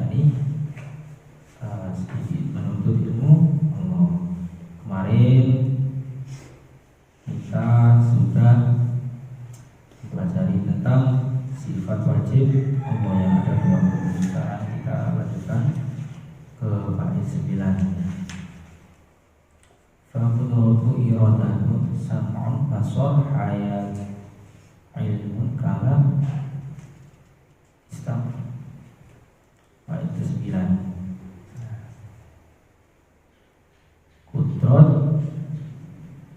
yakni sedikit menuntut ilmu Allah. Kemarin kita sudah mempelajari tentang sifat wajib Allah yang ada 20. Sekarang kita lanjutkan ke bait 9. Faqudratu iradatu sam'un basar hayat ilmun kalam istam. Bait 9. Kudrat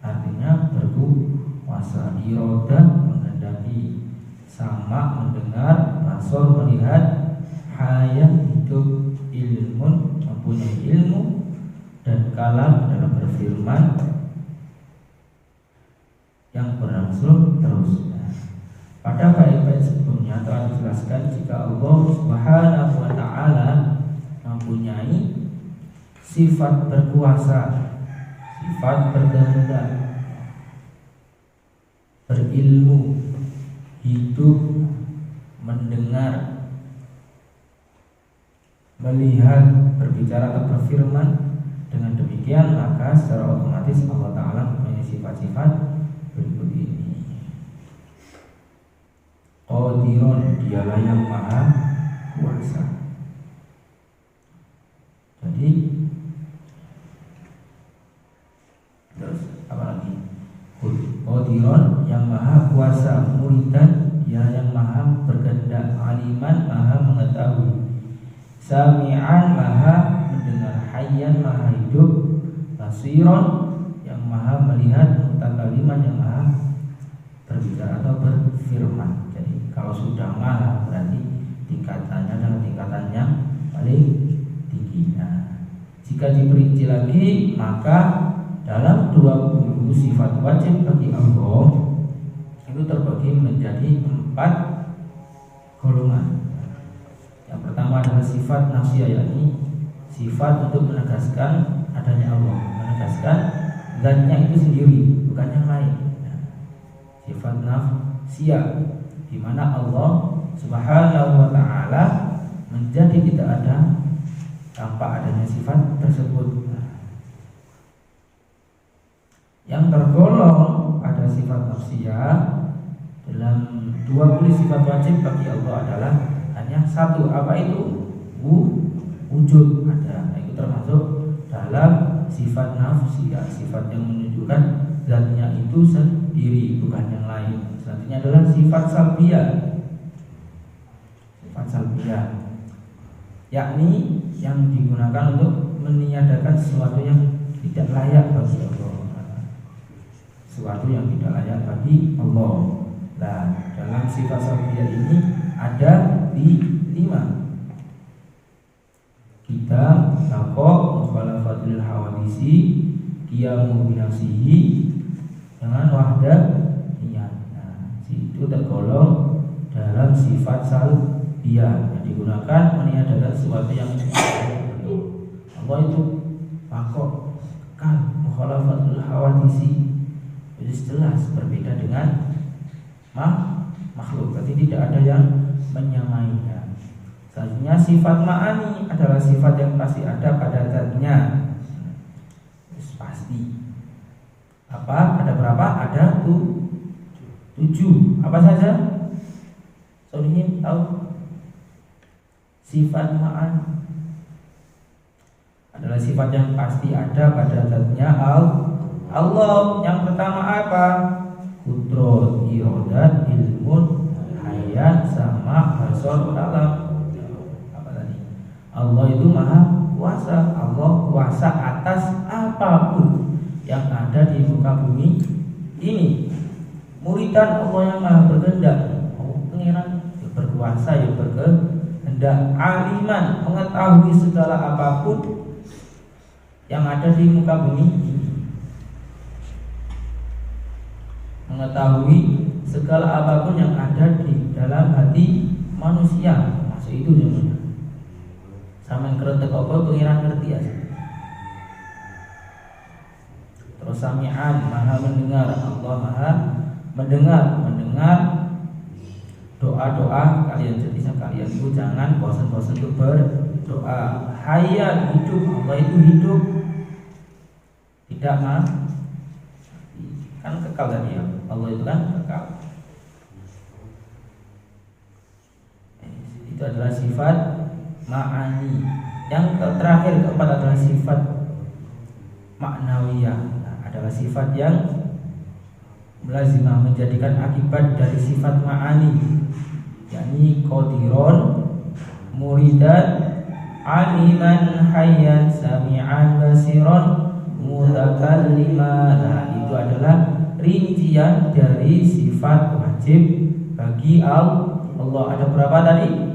artinya berkuasa, iradah menghendaki, sama mendengar, basar melihat, hayat hidup, ilmun mempunyai ilmu, dan kalam dalam berfirman yang berlangsung terus. Pada bait-bait sebelumnya telah dijelaskan jika Allah Subhanahu wa taala mempunyai sifat berkuasa, sifat berkehendak, berilmu, hidup, mendengar, melihat, berbicara atau berfirman. Dengan demikian maka secara otomatis Allah Ta'ala mempunyai sifat-sifat berikut ini. Qadirun, dialah yang maha kuasa. Jadi terus apa lagi? Qadirun, yang maha kuasa. Muridan, dia yang maha berkehendak. Aliman, maha mengetahui. Sami'an, maha mendengar. Hayyan, maha hidup. Basiron, yang maha melihat. Mutakaliman, yang maha berbicara atau berfirman. Jadi kalau sudah maha berarti tingkatannya adalah tingkatan yang paling tinggi. Nah, jika diperinci lagi maka dalam 20 sifat wajib bagi Allah itu terbagi menjadi 4 golongan. Yang pertama adalah sifat nafsiyah, yakni sifat untuk menegaskan adanya Allah, menegaskan zatnya itu sendiri, bukan yang lain. Sifat nafsiyah, di mana Allah Subhanahu wa taala menjadi tidak ada tanpa adanya sifat tersebut. Yang tergolong pada sifat nafsiyah dalam 20 sifat wajib bagi Allah adalah hanya satu. Apa itu? Wujud ada. Itu termasuk dalam sifat nafsiyah, sifat yang menunjukkan zatnya itu sendiri, bukan yang lain. Selanjutnya adalah sifat salbiyah. Sifat salbiyah yakni yang digunakan untuk meniadakan sesuatu yang tidak layak bagi Allah, sesuatu yang tidak layak bagi Allah. Nah, dalam sifat salbiyah ini ada di 5. Kita taqwa mukhalafatul hawadisi, qiyamu binafsihi, dengan wahdaniyah. Nah, itu tergolong dalam sifat salbiyah yang digunakan meniadakan sesuatu yang Allah itu taqwa kan mukhalafatul hawadisi. Jadi jelas berbeda dengan makhluk, berarti tidak ada yang menyamainya. Selanjutnya sifat ma'ani adalah sifat yang pasti ada pada zatnya. Pasti. Apa? Ada berapa? Ada 7. Apa saja? Solihin tahu? Sifat ma'ani adalah sifat yang pasti ada pada zatnya Allah. Yang pertama apa? Qudrat, iradat, ilmun, hayat, sama, basar, kalam. Allah itu maha kuasa. Allah kuasa atas apapun yang ada di muka bumi ini. Muridan, Allah yang maha berkehendak. Pengiran berkuasa yang berkehendak. Aliman, mengetahui segala apapun yang ada di muka bumi ini. Mengetahui segala apapun yang ada di dalam hati manusia. Maksud itu namanya. Sama keretek apa pengiran ngerti ya. Terus sami'an, maha mendengar. Allah maha mendengar doa-doa kalian. Jadi kalian itu jangan bosan-bosan untuk berdoa hayyan hidup, Allah itu hidup, tidak mati. Kan kekal tadi ya, Allah itu kan kekal. Itu adalah sifat ma'ani. Yang terakhir keempat adalah sifat maknawiyah. Nah, adalah sifat yang melazimah menjadikan akibat dari sifat ma'ani, yakni qadiron, muridan, aliman, hayyan, sami'an, basiron, mutakalliman. Nah, itu adalah rincian dari sifat wajib bagi Allah. Ada berapa tadi?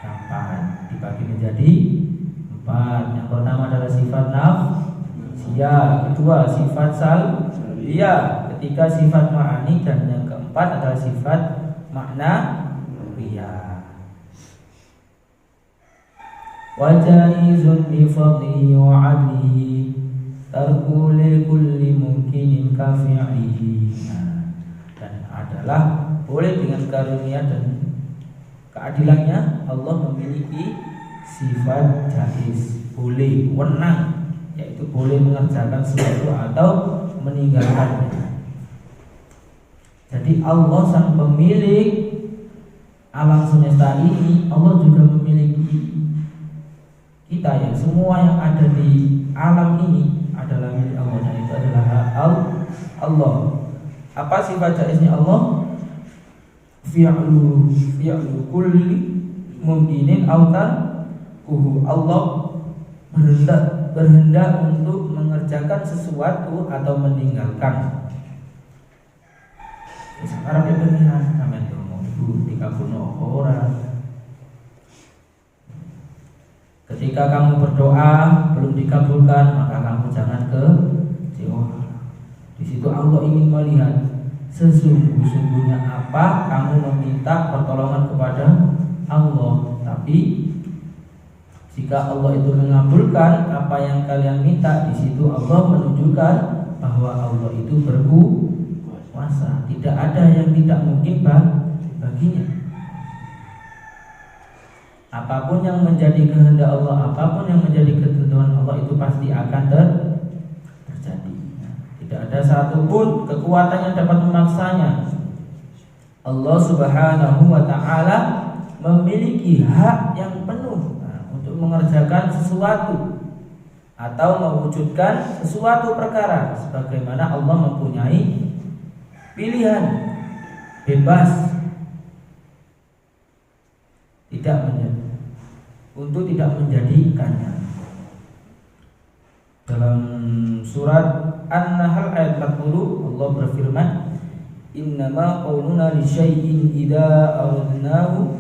8 dibagi menjadi 4. Yang pertama adalah sifat nafsiyah, kedua sifat salbiyah, ketiga sifat ma'ani, dan yang keempat adalah sifat maknawiyah. Wa jaizun bi fadlihi wa 'adlihi tarku li kulli mumkinin ka fi'lihi. Dan adalah boleh dengan karunia dan keadilannya Allah memiliki sifat jaiz, boleh, wenang, yaitu boleh mengerjakan sesuatu atau meninggalkannya. Jadi Allah sang pemilik alam semesta ini, Allah juga memiliki kita ya. Semua yang ada di alam ini adalah milik Allah, dan itu adalah Allah. Apa sifat jaiznya Allah? Fi'lu kulli mumkinin autan kuhu. Allah berhendak untuk mengerjakan sesuatu atau meninggalkan. Sekarang dia pengiran sampai ngomong itu dikabulno orang. Ketika kamu berdoa belum dikabulkan, maka kamu jangan kecewa. Di situ Allah ingin melihat sesungguhnya apa kamu meminta pertolongan kepada Allah. Tapi jika Allah itu mengabulkan apa yang kalian minta, di situ Allah menunjukkan bahwa Allah itu berkuasa. Tidak ada yang tidak mungkin baginya. Apapun yang menjadi kehendak Allah, apapun yang menjadi ketentuan Allah, itu pasti akan terjadi. Tidak ada satupun kekuatan yang dapat memaksanya. Allah Subhanahu wa ta'ala memiliki hak yang penuh untuk mengerjakan sesuatu atau mewujudkan sesuatu perkara, sebagaimana Allah mempunyai pilihan bebas tidak menjadikannya. Dalam surat An-Nahl ayat 40 Allah berfirman, innama qauluna li syai'in idza aradnahu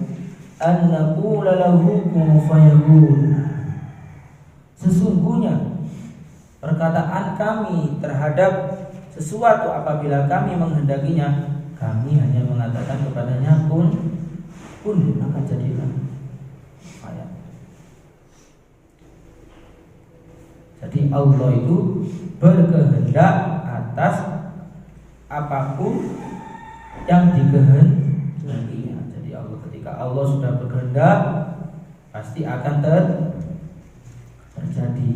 an naqula lahu kun fayakun. Sesungguhnya perkataan kami terhadap sesuatu apabila kami menghendakinya, kami hanya mengatakan kepadanya kun maka jadilah. Jadi Allah itu berkehendak atas apapun yang dikehendakinya. Jadi Allah, ketika Allah sudah berkehendak, pasti akan terjadi.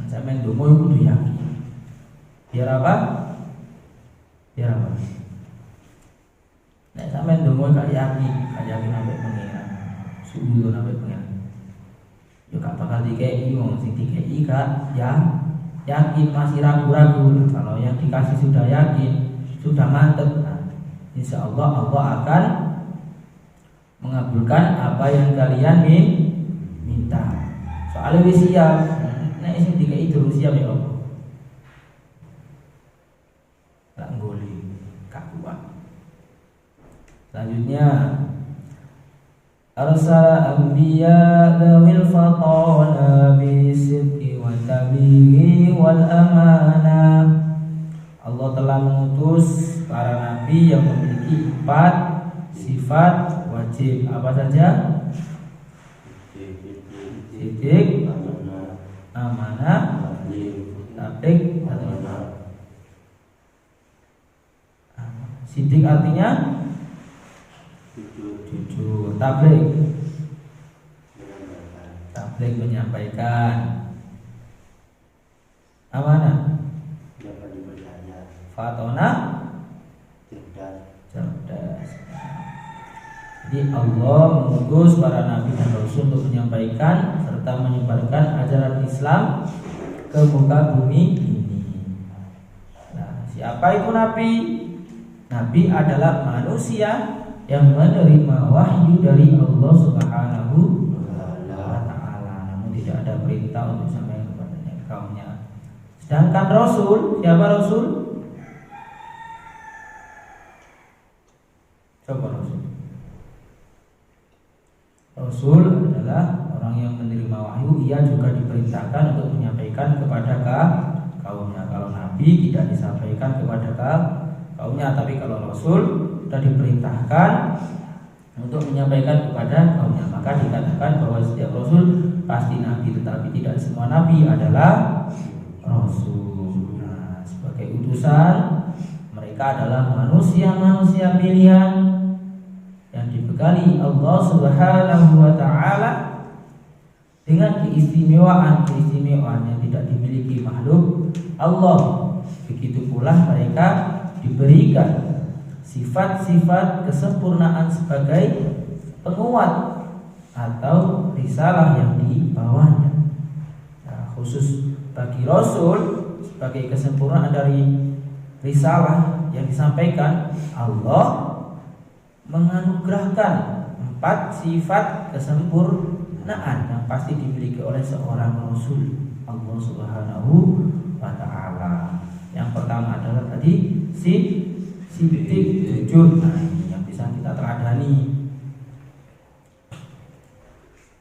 Saya main domo itu yakin. Biar apa? Nek sampean domo gak yakin sampai pengiran. Subuh sampai pengiran. Yo gak bakal dikei wong sing dikei gak yakin, masih ragu-ragu. Kalau yang dikasih sudah yakin, sudah mantep, nah, insya Allah akan mengabulkan apa yang kalian minta. Soalnya wis siap. Nek sing dikei durung siap ya Allah. Gak ngoli, gak kuat. Selanjutnya arsala anbiya dawil fatana bisidqi wa tablighi wal amanah. Allah telah mengutus para nabi yang memiliki 4 sifat wajib. Apa saja? Sidq, amanah, tabligh, sidq artinya jujur, tabligh tabligh menyampaikan amanah. Dapat dipercaya. Fatona cerdas. Jadi Allah mengutus para nabi dan rasul untuk menyampaikan serta menyebarkan ajaran Islam ke muka bumi ini. Nah, siapa itu nabi? Nabi adalah manusia yang menerima wahyu dari Allah Subhanahu wa ta'ala, namun tidak ada perintah untuk sampai kepada kaumnya. Sedangkan rasul, siapa rasul? Coba rasul. Rasul adalah orang yang menerima wahyu, ia juga diperintahkan untuk menyampaikan kepada kaumnya. Kalau nabi tidak disampaikan kepada kaumnya, tapi kalau rasul sudah diperintahkan untuk menyampaikan kepada kaumnya. Maka dikatakan bahwa setiap rasul pasti nabi, tetapi tidak semua nabi adalah rasul. Nah, sebagai utusan, mereka adalah manusia-manusia pilihan yang dibekali Allah Subhanahu wa ta'ala dengan keistimewaan yang tidak dimiliki makhluk Allah. Begitu pula mereka diberikan sifat-sifat kesempurnaan sebagai penguat atau risalah yang dibawanya. Nah, khusus bagi Rasul sebagai kesempurnaan dari risalah yang disampaikan, Allah menganugerahkan 4 sifat kesempurnaan yang pasti dimiliki oleh seorang Rasul Allah Subhanahu wa ta'ala. Yang pertama adalah tadi sidik jujur. Nah, ini yang bisa kita teladani.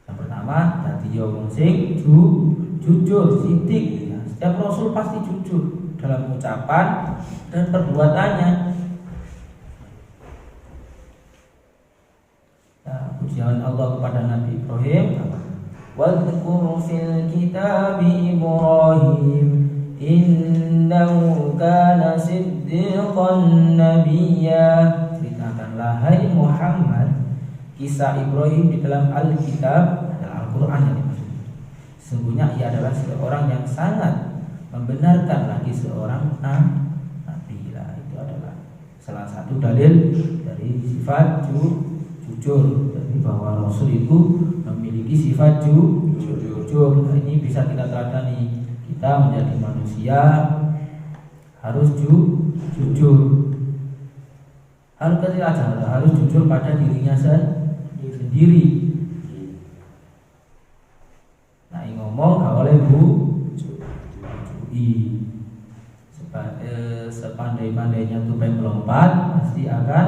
Yang pertama dadi wong sing jujur, sidik. Nah, setiap rasul pasti jujur dalam ucapan dan perbuatannya. Nah, pujian Allah kepada Nabi Ibrahim, wadhkur fil kitabi Ibrahim innahu kana siddiqan nabiyya. Ceritakanlah hai Muhammad kisah Ibrahim di dalam Alkitab, adalah Al-Quran yang dimaksud. Sesungguhnya ia adalah seorang yang sangat membenarkan lagi seorang nabi. Lah, itu adalah salah satu dalil dari sifat jujur. Jadi bahwa Rasul itu memiliki sifat jujur. Nah, ini bisa kita teladani. Kita menjadi manusia harus jujur. Harus jujur pada dirinya sendiri. Nah, ngomong gak boleh sepandai-pandainya tupai melompat pasti akan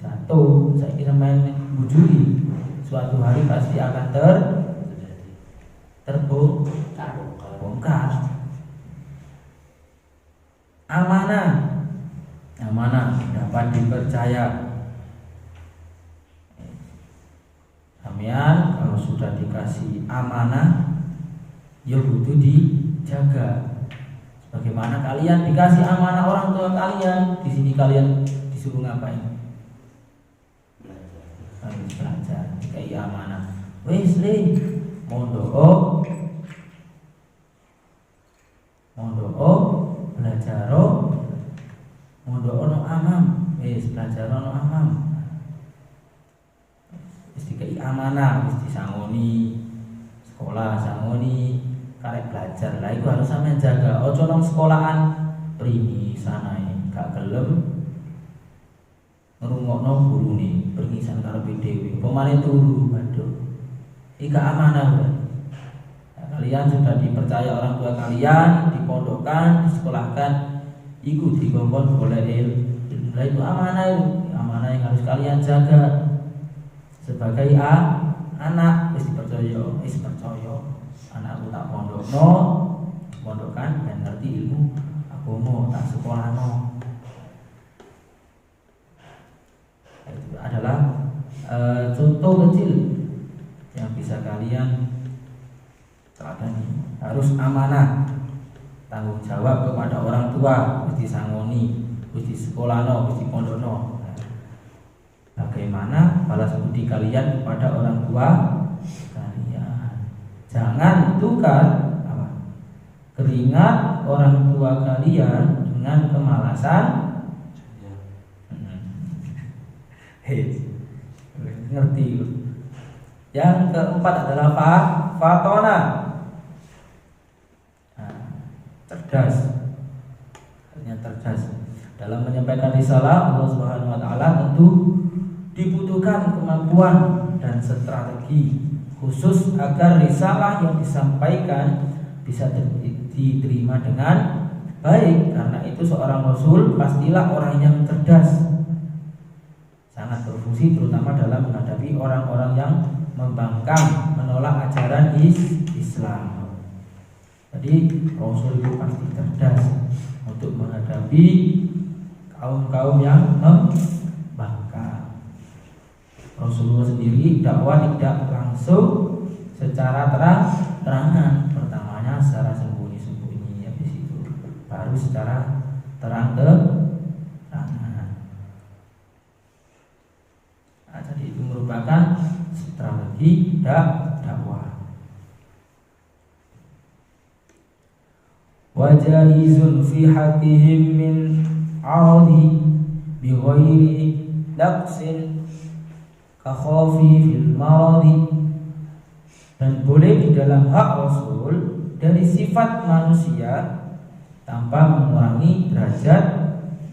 jatuh. Saya kira main bujuri, suatu hari pasti akan terbongkar. Amanah dapat dipercaya. Sampeyan kalau sudah dikasih amanah, ya butuh dijaga. Bagaimana kalian dikasih amanah orang tua kalian, di sini kalian disuruh ngapain? Harus belajar, dikai amanah. Wis le, mondok, belajar, mondok ono amam, wis belajar ono amam. Wis dikai amanah, wis disangoni, sekolah sangoni, karek belajar. Lah iku harus sampeyan jaga. Ojo nang sekolahan pringi sanae, gak gelem ngrungokno gurune, pringisan karepe dhewe. Pemane turu, waduh. Iki amanah, Bro. Nah, kalian sudah dipercaya orang tua kalian, dipondokkan, disekolahkan, iku dikongkon golek ilmu. Lah itu amanah yang harus kalian jaga. Sebagai anak wis percaya. Anakku tak pondokkan dan ngerti ilmu agama, tak sekolahno. Itu adalah contoh kecil yang bisa kalian teladani. Harus amanah, tanggung jawab kepada orang tua, mesti sangoni, mesti sekolahno, mesti pondokno. Bagaimana balas budi kalian kepada orang tua kalian? Jangan tukar keringat orang tua kalian dengan kemalasan. Ngerti. Yang keempat adalah fatona. Cerdas. Artinya cerdas. Dalam menyampaikan risalah Allah Subhanahu wa taala tentu dibutuhkan kemampuan dan strategi khusus agar risalah yang disampaikan bisa diterima dengan baik. Karena itu seorang rasul pastilah orang yang cerdas, sangat berfungsi terutama dalam menghadapi orang-orang yang membangkang, menolak ajaran Islam. Jadi rasul itu pasti cerdas untuk menghadapi kaum-kaum yang membangkang. Rasulullah sendiri dakwah tidak langsung secara terang-terangan. Pertamanya secara sembunyi-sembunyi, habis itu baru secara terang-terangan. Jadi itu merupakan strategi dakwah. Wajahizun fi haqqihim min aradi bi ghairi naqsin ka khafi fil maradi. Dan boleh di dalam hak Rasul dari sifat manusia tanpa mengurangi derajat,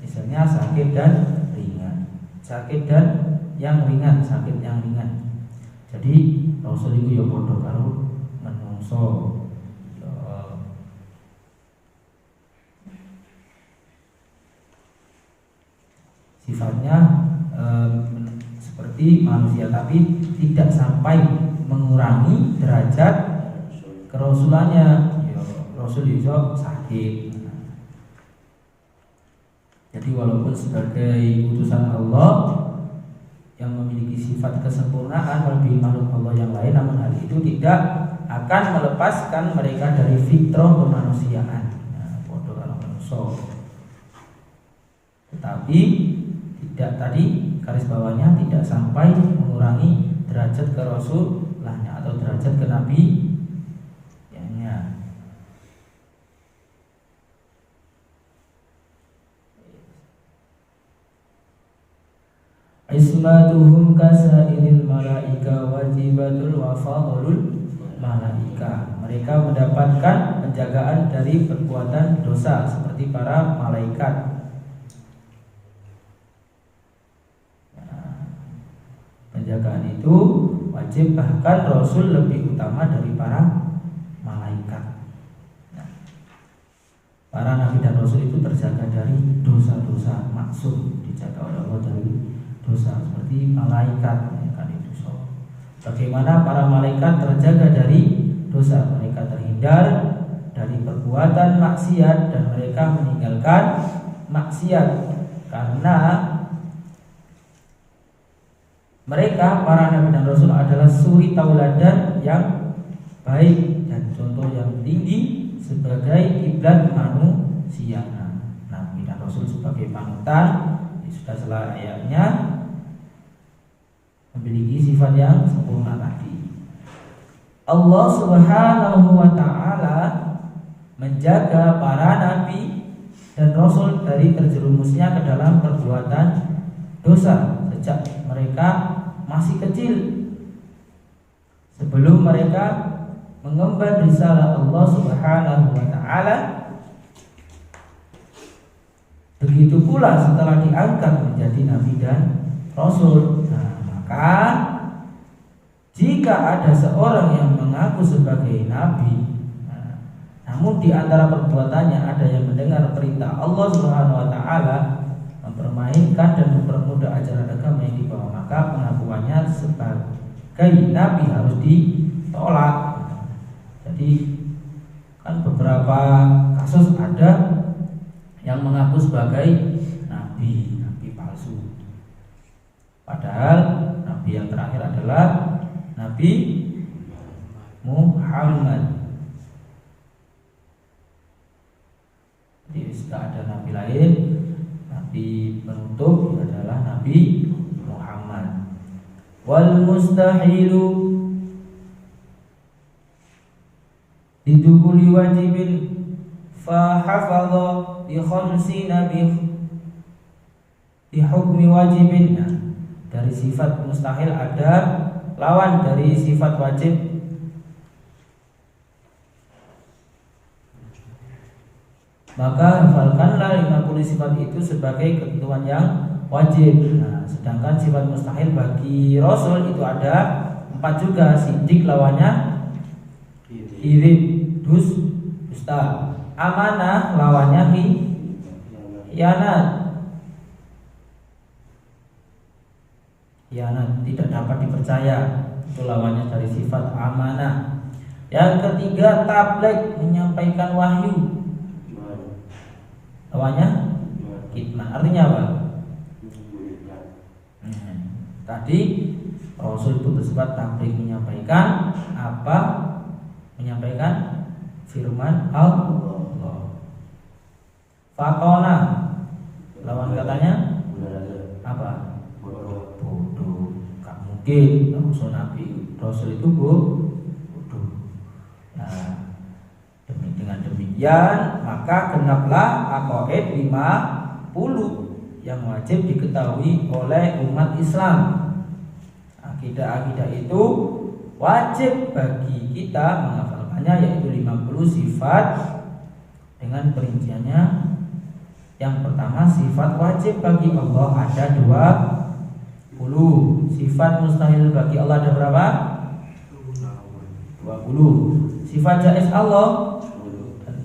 misalnya sakit dan ringan, sakit dan yang ringan, sakit yang ringan. Jadi Rasul itu ya padha karo menungso. Sifatnya seperti manusia, tapi tidak sampai mengurangi derajat kerasulannya. Ya, Rasul itu sakit. Jadi walaupun sebagai utusan Allah yang memiliki sifat kesempurnaan melebihi makhluk Allah yang lain, namun hal itu tidak akan melepaskan mereka dari fitrah kemanusiaan. Bodoh kalau manusia. Tetapi tidak, tadi garis bawahnya, tidak sampai mengurangi derajat ke Rasulullah atau derajat ke Nabi ya. Ismatuhum kasairil malaika wajibatul wa fadlul malaika. Mereka mendapatkan penjagaan dari perbuatan dosa seperti para malaikat. Penjagaan itu wajib, bahkan Rasul lebih utama dari para malaikat. Para nabi dan Rasul itu terjaga dari dosa-dosa, maksum, dijaga oleh Allah dari dosa seperti malaikat kan itu. Bagaimana para malaikat terjaga dari dosa? Mereka terhindar dari perbuatan maksiat dan mereka meninggalkan maksiat karena mereka para nabi dan rasul adalah suri tauladan yang baik dan contoh yang tinggi sebagai kiblat manusia. Nabi dan rasul sebagai panutan sudah selayaknya memiliki sifat yang sempurna tadi. Allah Subhanahu wa taala menjaga para nabi dan rasul dari terjerumusnya ke dalam perbuatan dosa sejak mereka masih kecil, sebelum mereka mengemban risalah Allah Subhanahu wa taala. Begitu pula setelah diangkat menjadi nabi dan rasul. Maka jika ada seorang yang mengaku sebagai nabi, namun di antara perbuatannya ada yang mendengar perintah Allah Subhanahu wa taala, mempermainkan dan mempermudah ajaran agama yang dibawa, maka pengakuannya sebagai nabi harus ditolak. Jadi kan beberapa kasus ada yang mengaku sebagai nabi palsu, padahal nabi yang terakhir adalah Nabi Muhammad. Jadi sudah ada nabi lain, nabi penutup adalah Nabi Muhammad. Wal mustahilu lidukuli wajibin fa hafadha bi khamsina bi hukmi wajibin. Nah, dari sifat mustahil ada lawan dari sifat wajib. Maka hafalkanlah 50 sifat itu sebagai ketentuan yang wajib. Nah, sedangkan sifat mustahil bagi Rasul itu ada 4 juga. Sidik lawannya idzib, dusta. Amanah lawannya khianat. Khianat, tidak dapat dipercaya. Itu lawannya dari sifat amanah. Yang ketiga tabligh, menyampaikan wahyu. Lawannya kitman. Artinya apa? Tadi Rasul itu bersifat tabligh, menyampaikan apa? Menyampaikan firman Allah. Fatona, lawan katanya apa? Bodoh. Gak mungkin Rasul Nabi Rasul itu bodoh. Nah, dengan demikian maka genaplah aqaid 50 yang wajib diketahui oleh umat Islam. Akidah-akidah itu wajib bagi kita menghafalkannya, yaitu 50 sifat dengan perinciannya. Yang pertama, sifat wajib bagi Allah ada 20. Sifat mustahil bagi Allah ada berapa? 20. Sifat jaiz Allah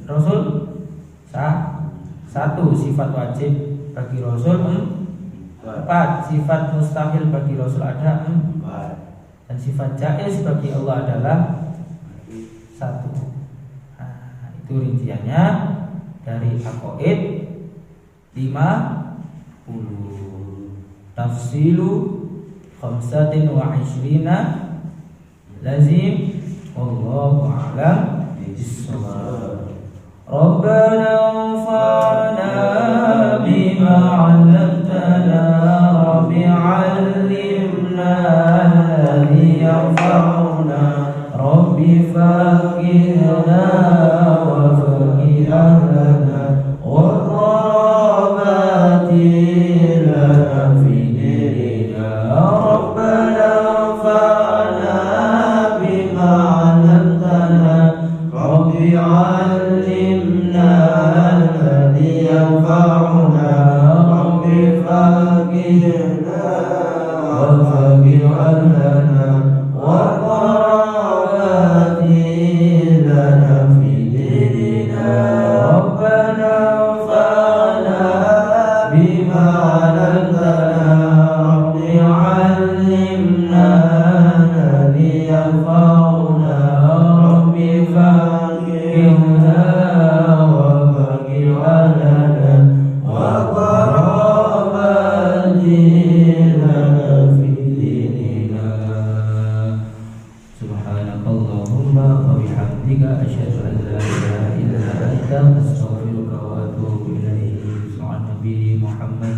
Rasul 1. Sifat wajib bagi Rasul 4. Sifat mustahil bagi Rasul ada 4. Dan sifat jaiz bagi Allah adalah 1. Nah, itu rinciannya dari aqaid 50. Tafsilu 25 lazim. Wallahu a'lam bishawab. Rabbana anfa'na bima 'allamtana, Rabbi 'allimna alladhi yanfa'una, Rabbi faqihna wa faqih ahlana wa qarabati lana fi dinina. Rabbana anfa'na bima 'allamtana, Rabbi 'allimna alladhi yanfa'una, Rabbi faqihna wa faqih ahlana wa qarabati lana fi dinina. Rabbana anfa'na bima 'allamtana, Rabbi 'allimna alladhi yanfa'una, Rabbi faqihna wa faqih ahlana wa qarabati lana fi dinina. Subhanakallahumma wa bihamdika asyhadu an la ilaha illa anta astaghfiruka wa atubu ilaik. Sallallahu alaihi Muhammad.